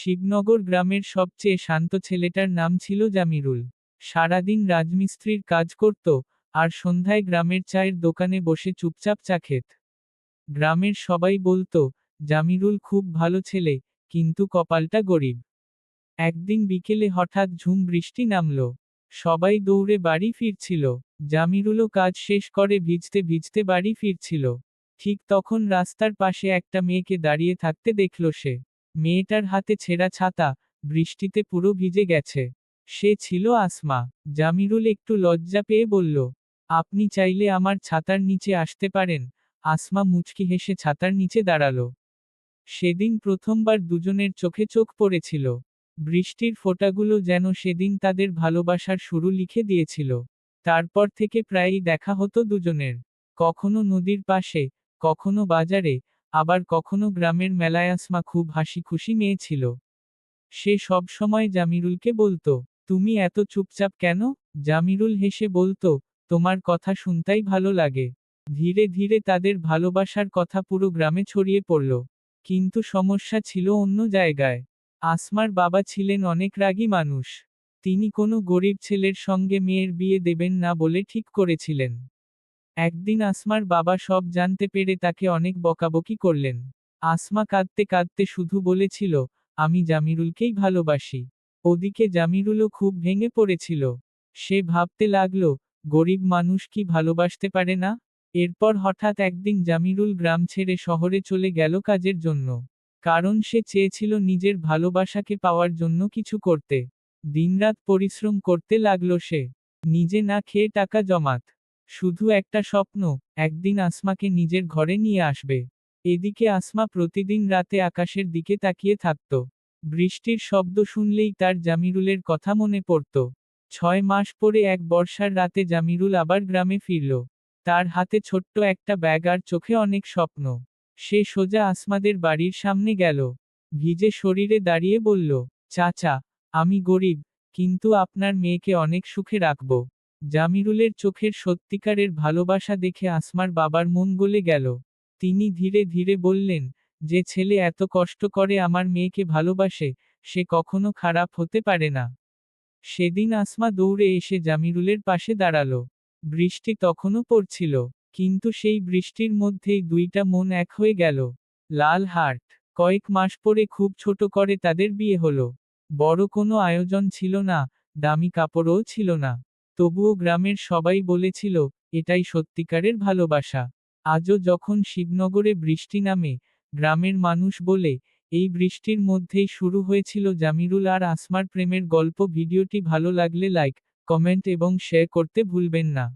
শিবনগর গ্রামের সবচেয়ে শান্ত ছেলেটার নাম ছিল জামিরুল। সারাদিন রাজমিস্ত্রির কাজ করত, আর সন্ধ্যায় গ্রামের চায়ের দোকানে বসে চুপচাপ চা খেত। গ্রামের সবাই বলতো, জামিরুল খুব ভালো ছেলে, কিন্তু কপালটা গরিব। একদিন বিকেলে হঠাৎ ঝুম বৃষ্টি নামল। সবাই দৌড়ে বাড়ি ফিরছিল। জামিরুলও কাজ শেষ করে ভিজতে ভিজতে বাড়ি ফিরছিল। ঠিক তখন রাস্তার পাশে একটা মেয়েকে দাঁড়িয়ে থাকতে দেখল সে। মেয়েটার হাতে ছেঁড়া ছাতা, বৃষ্টিতে পুরো ভিজে গেছে। সে ছিল আসমা। জামিরুল একটু লজ্জা পেয়ে বলল, আপনি চাইলে আমার ছাতার নিচে আসতে পারেন। আসমা মুচকি হেসে ছাতার নিচে দাঁড়ালো। সেদিন প্রথমবার দুজনের চোখে চোখ পড়েছিল। বৃষ্টির ফোঁটাগুলো যেন সেদিন তাদের ভালোবাসার শুরু লিখে দিয়েছিল। তারপর থেকে প্রায়ই দেখা হতো দুজনের। কখনো নদীর পাশে, কখনো বাজারে, আবার কখনো গ্রামের মেলায়। আসমা খুব হাসি খুশি মেয়ে ছিল। সে সব সময় জামিরুলকে বলতো, তুমি এত চুপচাপ কেন? জামিরুল হেসে বলতো, তোমার কথা শুনতেই ভালো লাগে। ধীরে ধীরে তাদের ভালোবাসার কথা পুরো গ্রামে ছড়িয়ে পড়ল। কিন্তু সমস্যা ছিল অন্য জায়গায়। আসমার বাবা ছিলেন অনেক রাগী মানুষ। তিনি কোনো গরিব ছেলের সঙ্গে মেয়ের বিয়ে দেবেন না বলে ঠিক করেছিলেন। একদিন আসমার বাবা সব জানতে পেরে তাকে অনেক বকাবকি করলেন। আসমা কাঁদতে কাঁদতে শুধু বলেছিল, আমি জামিরুলকেই ভালোবাসি। ওদিকে জামিরুলও খুব ভেঙে পড়েছিল। সে ভাবতে লাগল, গরিব মানুষ কি ভালোবাসতে পারে না? এরপর হঠাৎ একদিন জামিরুল গ্রাম ছেড়ে শহরে চলে গেল কাজের জন্য। কারণ সে চেয়েছিল নিজের ভালোবাসাকে পাওয়ার জন্য কিছু করতে। দিনরাত পরিশ্রম করতে লাগলো সে। নিজে না খেয়ে টাকা জমাত। শুধু একটা স্বপ্ন, একদিন আসমাকে নিজের ঘরে নিয়ে আসবে। এদিকে আসমা প্রতিদিন রাতে আকাশের দিকে তাকিয়ে থাকত। বৃষ্টির শব্দ শুনলেই তার জামিরুলের কথা মনে পড়ত। 6 মাস পরে এক বর্ষার রাতে জামিরুল আবার গ্রামে ফিরল। তার হাতে ছোট্ট একটা ব্যাগ আর চোখে অনেক স্বপ্ন। সে সোজা আসমাদের বাড়ির সামনে গেল। ভিজে শরীরে দাঁড়িয়ে বলল, চাচা, আমি গরিব, কিন্তু আপনার মেয়েকে অনেক সুখে রাখব। জামিরুলের চোখের সত্যিকারের ভালোবাসা দেখে আসমার বাবার মন গলে গেল। তিনি ধীরে ধীরে বললেন, যে ছেলে এত কষ্ট করে আমার মেয়েকে ভালোবাসে, সে কখনো খারাপ হতে পারে না। সেদিন আসমা দৌড়ে এসে জামিরুলের পাশে দাঁড়ালো। বৃষ্টি তখনও পড়ছিল, কিন্তু সেই বৃষ্টির মধ্যেই দুইটা মন এক হয়ে গেল। লাল হার্ট। কয়েক মাস পরে খুব ছোট করে তাদের বিয়ে হলো। বড় কোনো আয়োজন ছিল না, দামি কাপড়ও ছিল না। তবুও গ্রামের সবাই বলেছিল, এটাই সত্যিকারের ভালোবাসা। আজও যখন শিবনগরে বৃষ্টি নামে, গ্রামের মানুষ বলে, এই বৃষ্টির মধ্যেই শুরু হয়েছিল জামিরুল আর আসমার প্রেমের গল্প। ভিডিওটি ভালো লাগলে লাইক, কমেন্ট এবং শেয়ার করতে ভুলবেন না।